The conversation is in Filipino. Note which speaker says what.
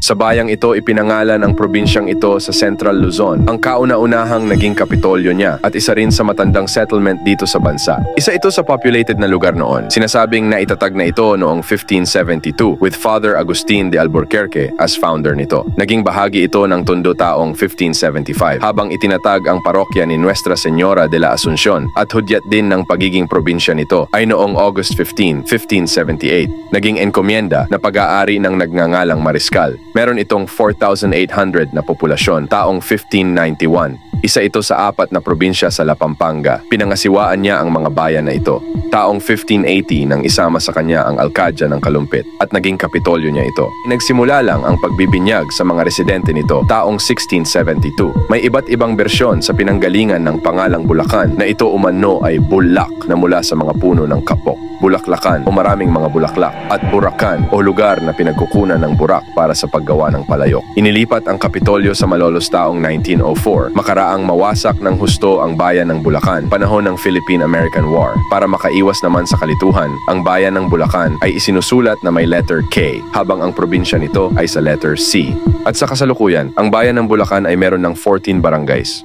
Speaker 1: Sa bayang ito, ipinangalan ang probinsyang ito sa Central Luzon, ang kauna-unahang naging kapitolyo niya at isa rin sa matandang settlement dito sa bansa. Isa ito sa populated na lugar noon. Sinasabing na itatag na ito noong 1572 with Father Agustin de Alburquerque as founder nito. Naging bahagi ito ng Tondo taong 1575 habang itinatag ang parokya ni Nuestra Señora de la Asuncion at hudyat din ng pagiging probinsya nito ay noong August 15, 1578. Naging enkomienda na pag-aari ng nagngangalang Mariscal. Meron itong 4,800 na populasyon taong 1591. Isa ito sa 4 na probinsya sa La Pampanga. Pinangasiwaan niya ang mga bayan na ito. Taong 1580 nang isama sa kanya ang Alcadya ng Kalumpit at naging kapitolyo niya ito. Nagsimula lang ang pagbibinyag sa mga residente nito taong 1672. May iba't ibang bersyon sa pinanggalingan ng pangalang Bulacan na ito umano ay bulak na mula sa mga puno ng kapok, bulaklakan o maraming mga bulaklak, at burakan o lugar na pinagkukunan ng burak para sa paggawa ng palayok. Inilipat ang kapitolyo sa Malolos taong 1904, makaraang mawasak ng husto ang bayan ng Bulacan panahon ng Philippine-American War. Para makaiwas naman sa kalituhan, ang bayan ng Bulacan ay isinusulat na may letter K habang ang probinsya nito ay sa letter C. At sa kasalukuyan, ang bayan ng Bulacan ay meron ng 14 barangays.